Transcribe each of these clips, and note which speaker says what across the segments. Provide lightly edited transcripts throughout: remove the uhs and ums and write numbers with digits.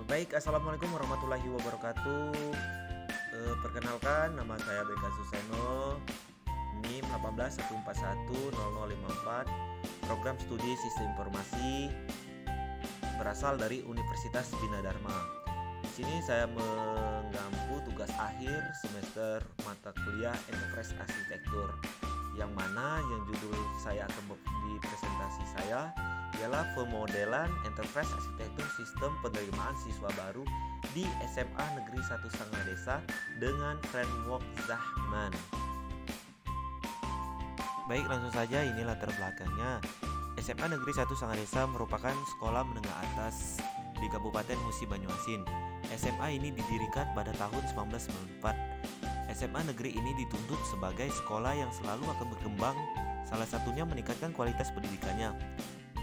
Speaker 1: Baik, assalamualaikum warahmatullahi wabarakatuh. Perkenalkan, nama saya Beka Suseno, NIM 1814100054, program studi Sistem Informasi, berasal dari Universitas Bina Dharma. Di sini saya menggampu tugas akhir semester mata kuliah Enterprise Arsitektur, yang judul saya akan di presentasi saya ialah pemodelan Enterprise Arsitektur Sistem Penerimaan Siswa Baru di SMA Negeri 1 Sangadesa dengan framework Zahman. Baik, langsung saja, ini latar belakangnya. SMA Negeri 1 Sangadesa merupakan sekolah menengah atas di Kabupaten Musi Banyuasin. SMA ini didirikan pada tahun 1994. SMA negeri ini dituntut sebagai sekolah yang selalu akan berkembang, salah satunya meningkatkan kualitas pendidikannya.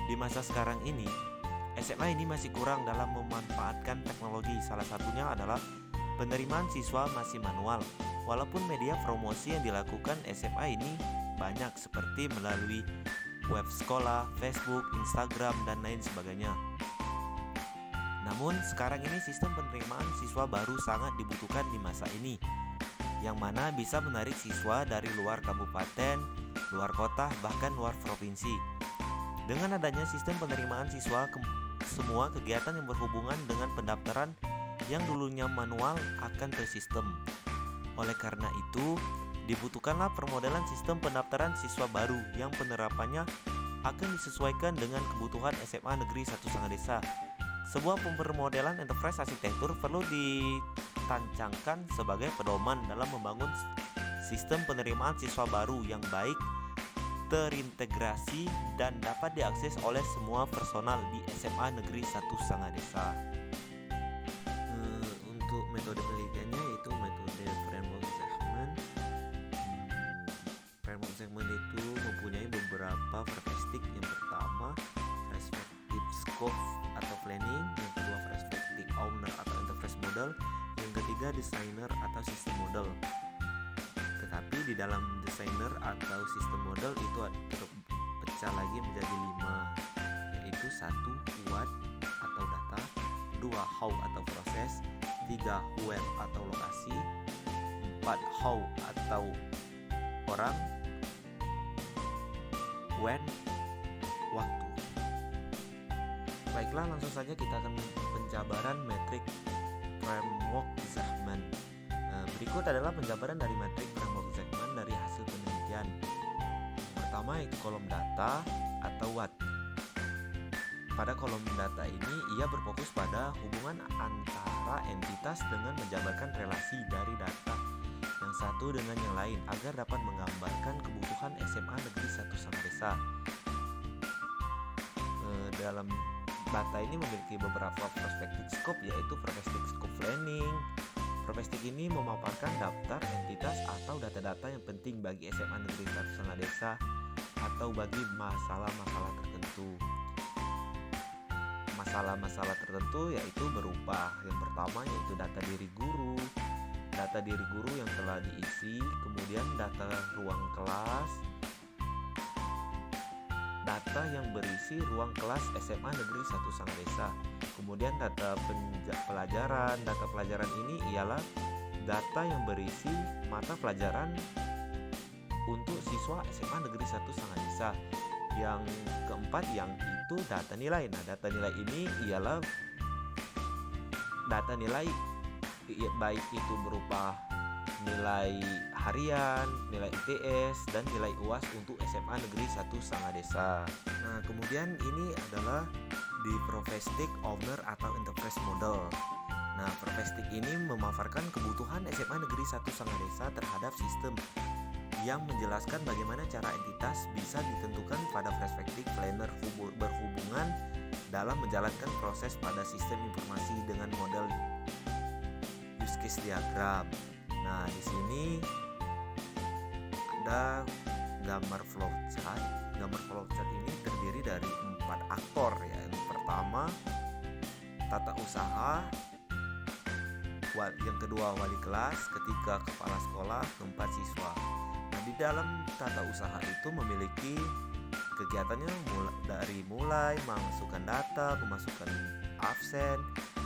Speaker 1: Di masa sekarang ini, SMA ini masih kurang dalam memanfaatkan teknologi. Salah satunya adalah penerimaan siswa masih manual. Walaupun media promosi yang dilakukan SMA ini banyak, seperti melalui web sekolah, Facebook, Instagram, dan lain sebagainya. Namun sekarang ini sistem penerimaan siswa baru sangat dibutuhkan di masa ini, yang mana bisa menarik siswa dari luar kabupaten, luar kota, bahkan luar provinsi. Dengan adanya sistem penerimaan siswa, semua kegiatan yang berhubungan dengan pendaftaran yang dulunya manual akan tersistem. Oleh karena itu, dibutuhkanlah permodelan sistem pendaftaran siswa baru yang penerapannya akan disesuaikan dengan kebutuhan SMA Negeri 1 Sangadesa. Sebuah permodelan Enterprise Arsitektur perlu ditancangkan sebagai pedoman dalam membangun sistem penerimaan siswa baru yang baik, terintegrasi, dan dapat diakses oleh semua personal di SMA Negeri 1 Sangadesa. Untuk metode penelitiannya yaitu metode framework Zahman. Framework Zahman itu mempunyai beberapa perspektif. Yang pertama, perspektif scope atau planning. Yang kedua, perspektif owner atau enterprise model. Yang ketiga, designer atau system model. Tetapi di dalam designer atau sistem model itu terpecah lagi menjadi 5, yaitu 1. What atau data, 2. How atau proses, 3. Where atau lokasi, 4. How atau orang, when waktu. Baiklah, langsung saja kita akan penjabaran metrik framework Zahman. Berikut adalah penjabaran dari metrik framework Zahman dari hasil penelitian. Pertama, yaitu kolom data atau what. Pada kolom data ini, ia berfokus pada hubungan antara entitas dengan menjabarkan relasi dari data yang satu dengan yang lain agar dapat menggambarkan kebutuhan SMA Negeri 1 Sangadesa. Dalam data ini memiliki beberapa perspektif scope, yaitu perspektif scope planning. Perspektif ini memaparkan daftar entitas atau data-data yang penting bagi SMA Negeri 1 Sangadesa atau bagi masalah-masalah tertentu. Masalah-masalah tertentu yaitu berupa, yang pertama yaitu data diri guru yang telah diisi, kemudian data ruang kelas, data yang berisi ruang kelas SMA Negeri 1 Sangadesa. Kemudian data pelajaran. Data pelajaran ini ialah data yang berisi mata pelajaran untuk siswa SMA Negeri 1 Sangadesa. Yang keempat yang itu data nilai. Nah, data nilai ini ialah data nilai baik itu berupa nilai harian, nilai ITS, dan nilai UAS untuk SMA Negeri 1 Sangadesa. Nah, kemudian ini adalah di Profestik Owner atau Enterprise Model. Nah, Profestik ini memaparkan kebutuhan SMA Negeri 1 Sangadesa terhadap sistem, yang menjelaskan bagaimana cara entitas bisa ditentukan pada perspektif planner berhubungan dalam menjalankan proses pada sistem informasi dengan model use case diagram. Nah, di sini ada gambar flowchart. Gambar flowchart ini terdiri dari 4 aktor, ya. Yang pertama, tata usaha, yang kedua wali kelas, ketiga kepala sekolah, keempat siswa. Nah, di dalam tata usaha itu memiliki kegiatannya mulai masukkan data, pemasukan absen,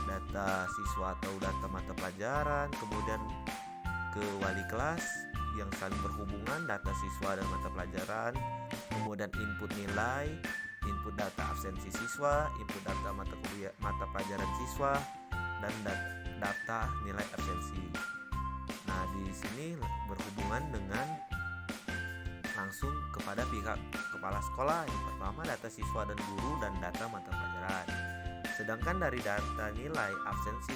Speaker 1: data siswa atau data mata pelajaran, kemudian ke wali kelas yang saling berhubungan, data siswa dan mata pelajaran, kemudian input nilai, input data absensi siswa, input data mata pelajaran siswa, dan data nilai absensi. Nah, di sini berhubungan dengan langsung kepada pihak kepala sekolah. Yang pertama data siswa dan guru dan data mata pelajaran. Sedangkan dari data nilai absensi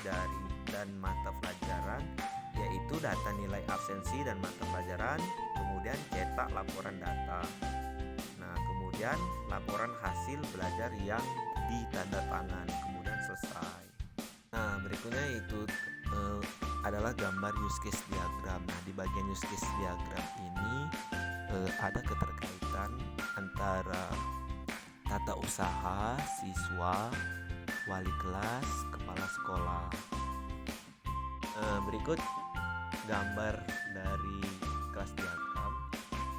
Speaker 1: dan mata pelajaran, yaitu data nilai absensi dan mata pelajaran, kemudian cetak laporan data. Nah, kemudian laporan hasil belajar yang ditandatangan, kemudian selesai. Nah, berikutnya itu adalah gambar use case diagram. Nah, di bagian use case diagram ini ada keterkaitan antara tata usaha, siswa, wali kelas, kepala sekolah. Berikut gambar dari kelas diagram.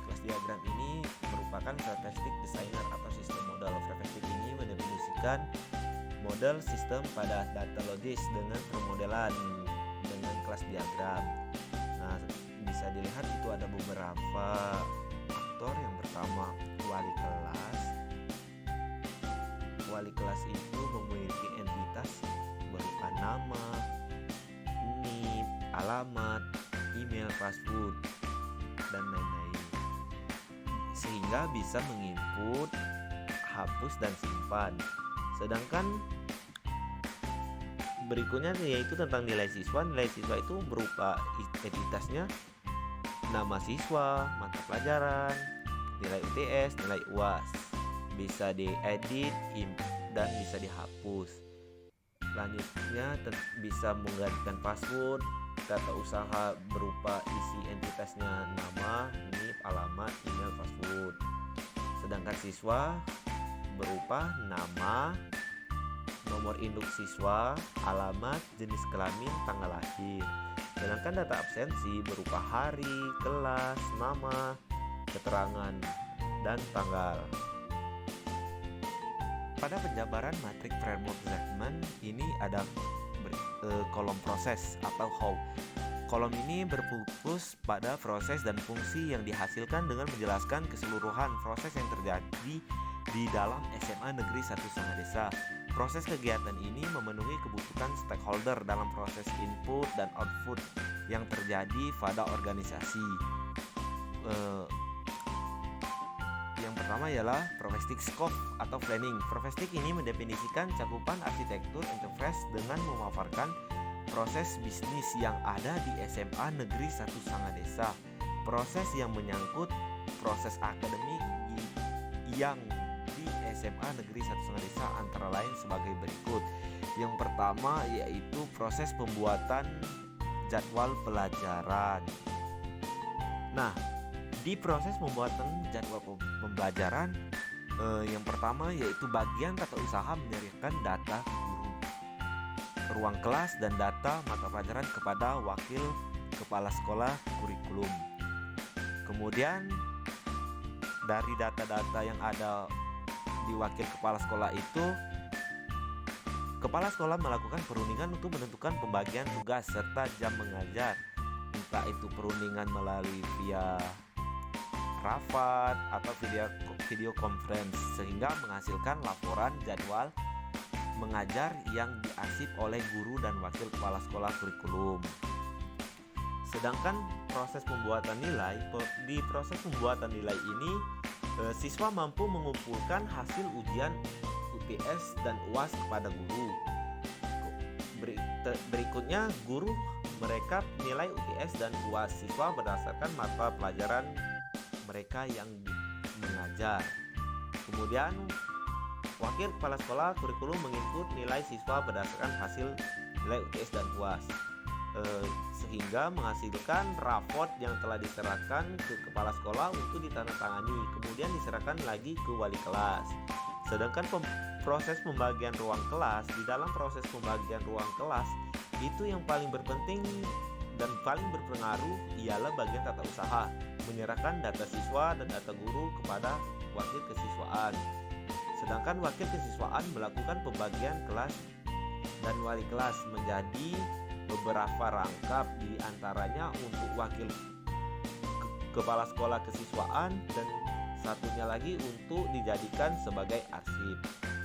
Speaker 1: Kelas diagram ini merupakan statistik designer atau sistem modal. Statistik ini mendefinisikan model sistem pada data logis dengan permodelan dengan kelas diagram. Nah, bisa dilihat itu ada beberapa aktor. Yang pertama wali kelas. Wali kelas itu memiliki entitas berupa nama, NIP, alamat, email, password, dan lain-lain, sehingga bisa menginput, hapus, dan simpan. Sedangkan berikutnya yaitu tentang nilai siswa. Nilai siswa itu berupa entitasnya nama siswa, mata pelajaran, nilai UTS, nilai UAS. Bisa diedit dan bisa dihapus. Selanjutnya bisa menggantikan password. Data usaha berupa isi entitasnya nama, NIP, alamat, email, password. Sedangkan siswa berupa nama, nomor induk siswa, alamat, jenis kelamin, tanggal lahir. Sedangkan data absensi berupa hari, kelas, nama, keterangan, dan tanggal. Pada penjabaran matrik framework Zechman ini ada kolom proses atau how. Kolom ini berfokus pada proses dan fungsi yang dihasilkan dengan menjelaskan keseluruhan proses yang terjadi di dalam SMA Negeri 1 Sangadesa. Proses kegiatan ini memenuhi kebutuhan stakeholder dalam proses input dan output yang terjadi pada organisasi. Yang pertama ialah Profestik Scope atau Planning. Profestik ini mendefinisikan cakupan arsitektur interface dengan memaparkan proses bisnis yang ada di SMA Negeri 1 Sangadesa. Proses yang menyangkut proses akademik yang di SMA Negeri 1 Sangadesa antara lain sebagai berikut. Yang pertama yaitu proses pembuatan jadwal pelajaran. Nah, di proses pembuatan jadwal pembelajaran, yang pertama yaitu bagian tata usaha menyerahkan data guru, ruang kelas, dan data mata pelajaran kepada wakil kepala sekolah kurikulum. Kemudian dari data-data yang ada di wakil kepala sekolah itu, kepala sekolah melakukan perundingan untuk menentukan pembagian tugas serta jam mengajar, entah itu perundingan melalui via rapat atau video conference, sehingga menghasilkan laporan jadwal mengajar yang diarsip oleh guru dan wakil kepala sekolah kurikulum. Sedangkan proses pembuatan nilai, di proses pembuatan nilai ini siswa mampu mengumpulkan hasil ujian UTS dan UAS kepada guru. Berikutnya guru merekap nilai UTS dan UAS siswa berdasarkan mata pelajaran mereka yang mengajar. Kemudian wakil kepala sekolah kurikulum menginput nilai siswa berdasarkan hasil nilai UTS dan UAS, sehingga menghasilkan raport yang telah diserahkan ke kepala sekolah untuk ditandatangani, kemudian diserahkan lagi ke wali kelas. Sedangkan proses pembagian ruang kelas, di dalam proses pembagian ruang kelas itu yang paling berpenting dan paling berpengaruh ialah bagian tata usaha, menyerahkan data siswa dan data guru kepada wakil kesiswaan. Sedangkan wakil kesiswaan melakukan pembagian kelas dan wali kelas menjadi beberapa rangkap, di antaranya untuk wakil kepala sekolah kesiswaan dan satunya lagi untuk dijadikan sebagai arsip.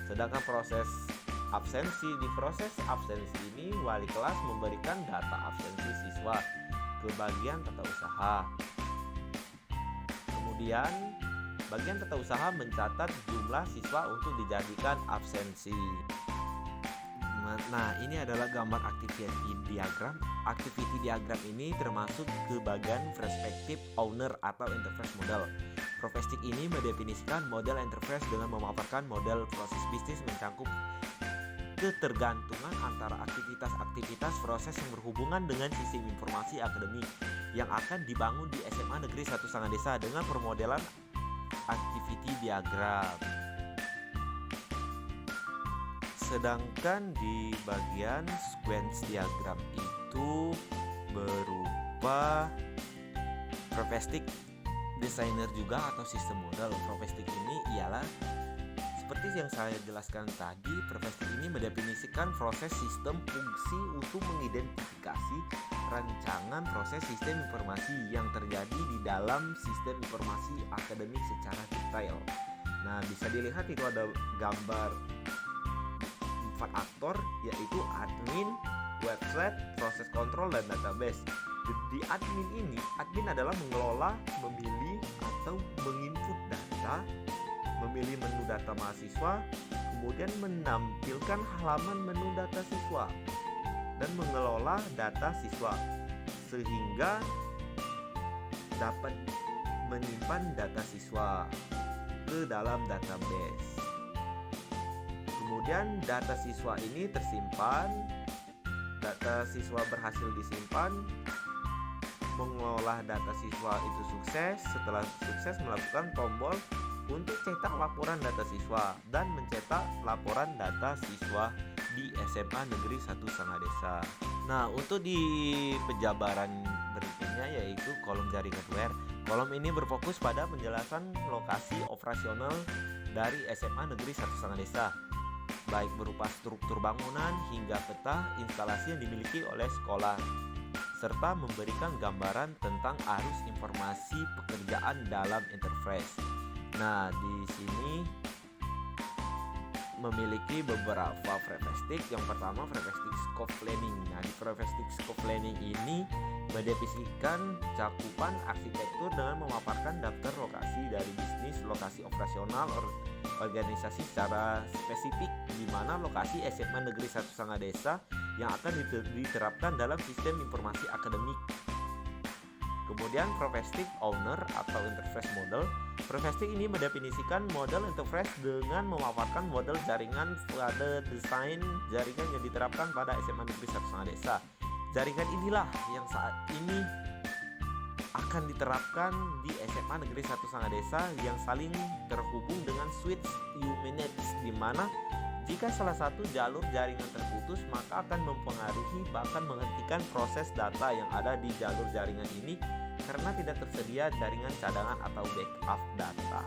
Speaker 1: Sedangkan proses absensi ini wali kelas memberikan data absensi siswa ke bagian tata usaha. Kemudian bagian tata usaha mencatat jumlah siswa untuk dijadikan absensi. Nah, ini adalah gambar activity diagram. Activity diagram ini termasuk ke bagian perspektif owner atau interface model. Profestik ini mendefinisikan model interface dengan memaparkan model proses bisnis mencangkup ketergantungan antara aktivitas-aktivitas proses yang berhubungan dengan sistem informasi akademik yang akan dibangun di SMA Negeri 1 Sangadesa dengan permodelan activity diagram. Sedangkan di bagian sequence diagram itu berupa profestik designer juga atau sistem model. Profestik ini ialah seperti yang saya jelaskan tadi, profestik ini mendefinisikan proses sistem fungsi untuk mengidentifikasi rancangan proses sistem informasi yang terjadi di dalam sistem informasi akademik secara detail. Nah, bisa dilihat itu ada gambar 4 aktor, yaitu admin, website, proses kontrol, dan database. Di admin adalah mengelola, memilih, atau menginput data, memilih menu data mahasiswa, kemudian menampilkan halaman menu data siswa, dan mengelola data siswa sehingga dapat menyimpan data siswa ke dalam database. Kemudian data siswa ini tersimpan, data siswa berhasil disimpan, mengolah data siswa itu sukses. Setelah sukses melakukan tombol untuk cetak laporan data siswa dan mencetak laporan data siswa di SMA Negeri 1 Sangadesa. Nah, untuk di penjabaran berikutnya yaitu kolom jaringan where. Kolom ini berfokus pada penjelasan lokasi operasional dari SMA Negeri 1 Sangadesa, baik berupa struktur bangunan hingga peta instalasi yang dimiliki oleh sekolah, serta memberikan gambaran tentang arus informasi pekerjaan dalam interface. Nah, di sini memiliki beberapa prefestik. Yang pertama prefestik scope planning. Nah, di prefestik scope planning ini mendefinisikan cakupan arsitektur dengan memaparkan daftar lokasi dari bisnis, lokasi operasional organisasi secara spesifik, di mana lokasi SMA Negeri 1 Sangadesa yang akan diterapkan dalam sistem informasi akademik. Kemudian profestik owner atau interface model. Profestik ini mendefinisikan model interface dengan memaparkan model jaringan pada desain jaringan yang diterapkan pada SMA Negeri 1 Sangadesa. Jaringan inilah yang saat ini akan diterapkan di SMA Negeri 1 Sangadesa yang saling terhubung dengan switch units, di mana jika salah satu jalur jaringan terputus maka akan mempengaruhi bahkan menghentikan proses data yang ada di jalur jaringan ini karena tidak tersedia jaringan cadangan atau backup data.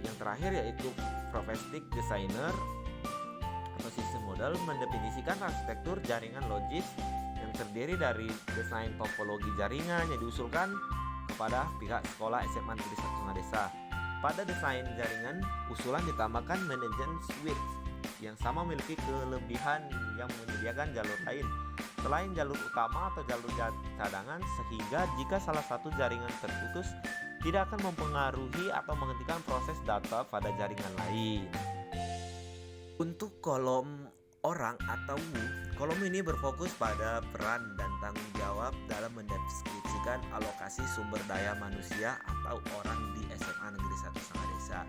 Speaker 1: Yang terakhir yaitu profestik designer atau sistem model mendefinisikan arsitektur jaringan logis yang terdiri dari desain topologi jaringan yang diusulkan kepada pihak sekolah SMA Negeri 1 Sangadesa. Pada desain jaringan, usulan ditambahkan manajemen switch yang sama memiliki kelebihan yang menyediakan jalur lain selain jalur utama atau jalur cadangan, sehingga jika salah satu jaringan terputus tidak akan mempengaruhi atau menghentikan proses data pada jaringan lain. Untuk kolom orang atau kolom ini berfokus pada peran dan tanggung jawab dalam mendeskripsikan alokasi sumber daya manusia atau orang di SMA Negeri 1 Sangadesa.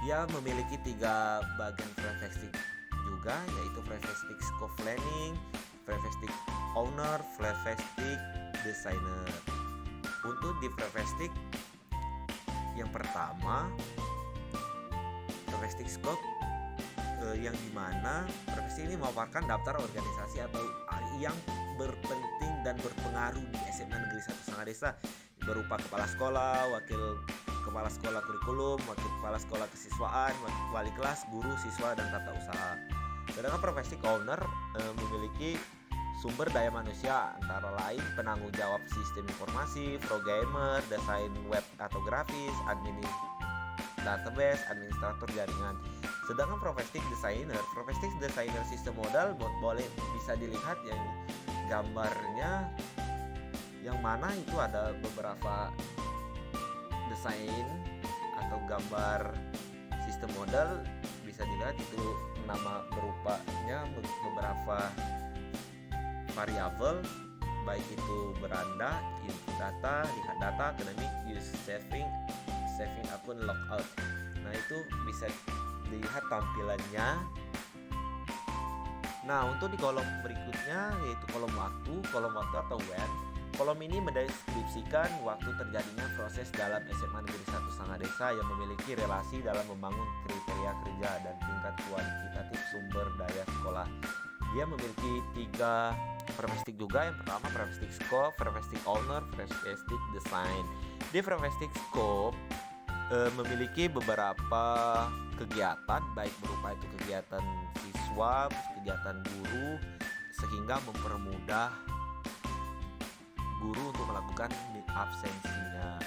Speaker 1: Ia memiliki 3 bagian prefestik juga, yaitu prefestik scope planning, prefestik owner, prefestik designer. Untuk di prefestik yang pertama, prefestik scope yang dimana prefestik ini memaparkan daftar organisasi atau yang berpenting dan berpengaruh di SMA Negeri 1 Sangadesa berupa kepala sekolah, wakil kepala sekolah kurikulum, wakil kepala sekolah kesiswaan, wali kelas, guru, siswa, dan tata usaha. Sedangkan Professional Owner memiliki sumber daya manusia, antara lain penanggung jawab sistem informasi, programmer, desain web atau grafis, admin database, administrator jaringan. Sedangkan Professional Designer sistem modal boleh bisa dilihat yang gambarnya, yang mana itu ada beberapa desain atau gambar sistem modal, bisa dilihat itu nama berupanya beberapa variabel, baik itu beranda, input data, lihat data, akademik, use saving akun, logout. Nah itu bisa dilihat tampilannya. Nah untuk di kolom berikutnya yaitu kolom waktu atau when. Kolom ini mendeskripsikan waktu terjadinya proses dalam SMA Negeri 1 Sangga Desa yang memiliki relasi dalam membangun kriteria kerja dan tingkat kuantitatif sumber daya sekolah. Dia memiliki 3 profestik juga. Yang pertama profestik scope, profestik owner, profestik design. Di profestik scope memiliki beberapa kegiatan, baik berupa itu kegiatan siswa, kegiatan guru, sehingga mempermudah guru untuk melakukan absensinya.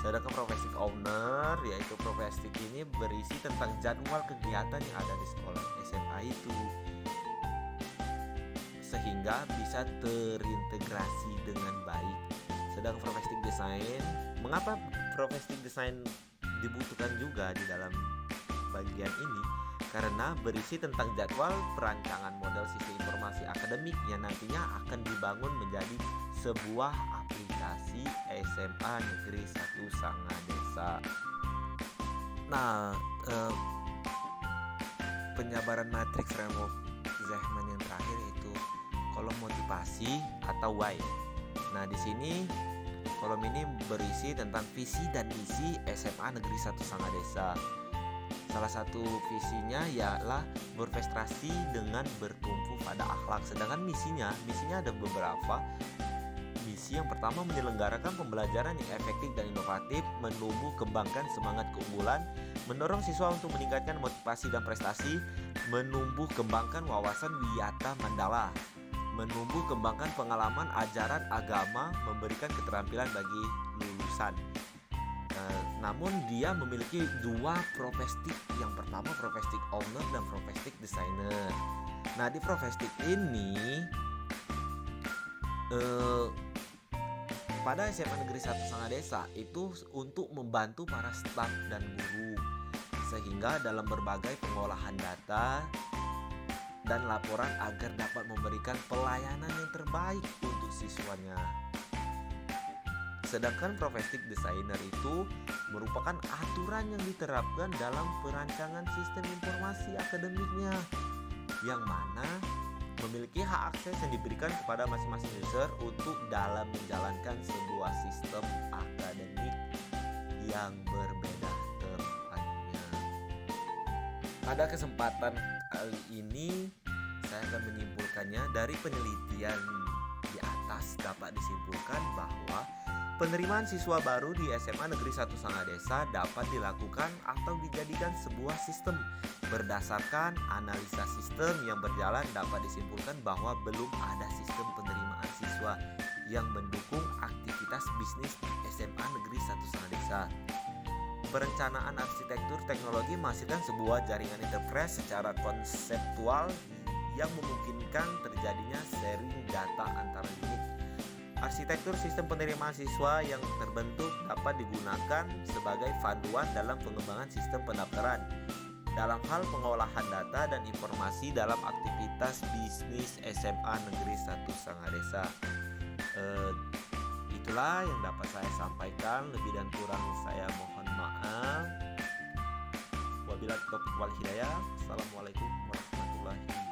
Speaker 1: Sedangkan profestik owner, yaitu profestik ini berisi tentang jadwal kegiatan yang ada di sekolah SMA itu, sehingga bisa terintegrasi dengan baik. Sedangkan profestik desain, mengapa profestik desain dibutuhkan juga di dalam bagian ini? Karena berisi tentang jadwal perancangan model sistem informasi akademik yang nantinya akan dibangun menjadi sebuah aplikasi SMA Negeri 1 Sangga Desa. Nah, penjabaran matriks Remo Zehman yang terakhir itu kolom motivasi atau why. Nah, di sini kolom ini berisi tentang visi dan misi SMA Negeri 1 Sangga Desa. Salah satu visinya ialah berprestasi dengan bertumpu pada akhlak. Sedangkan misinya ada beberapa. Misi yang pertama menyelenggarakan pembelajaran yang efektif dan inovatif, menumbuh kembangkan semangat keunggulan, mendorong siswa untuk meningkatkan motivasi dan prestasi, menumbuh kembangkan wawasan wiyata mandala, menumbuh kembangkan pengalaman ajaran agama, memberikan keterampilan bagi lulusan. Namun dia memiliki 2 profestik. Yang pertama profestik owner dan profestik designer. Nah di profestik ini pada SMA Negeri 1 Sangga Desa itu untuk membantu para staf dan guru, sehingga dalam berbagai pengolahan data dan laporan agar dapat memberikan pelayanan yang terbaik untuk siswanya. Sedangkan profestik desainer itu merupakan aturan yang diterapkan dalam perancangan sistem informasi akademiknya, yang mana memiliki hak akses yang diberikan kepada masing-masing user untuk dalam menjalankan sebuah sistem akademik yang berbeda tempatnya. Pada kesempatan kali ini saya akan menyimpulkannya. Dari penelitian di atas dapat disimpulkan bahwa penerimaan siswa baru di SMA Negeri 1 Sangga Desa dapat dilakukan atau dijadikan sebuah sistem. Berdasarkan analisa sistem yang berjalan dapat disimpulkan bahwa belum ada sistem penerimaan siswa yang mendukung aktivitas bisnis SMA Negeri 1 Sangga Desa. Perencanaan arsitektur teknologi menghasilkan sebuah jaringan enterprise secara konseptual yang memungkinkan terjadinya sharing data antar unit. Arsitektur sistem penerimaan siswa yang terbentuk dapat digunakan sebagai panduan dalam pengembangan sistem pendaftaran dalam hal pengolahan data dan informasi dalam aktivitas bisnis SMA Negeri 1 Sangga Desa. Itulah yang dapat saya sampaikan. Lebih dan kurang saya mohon maaf. Wabillahi taufiq wal hidayah. Assalamualaikum warahmatullahi wabarakatuh.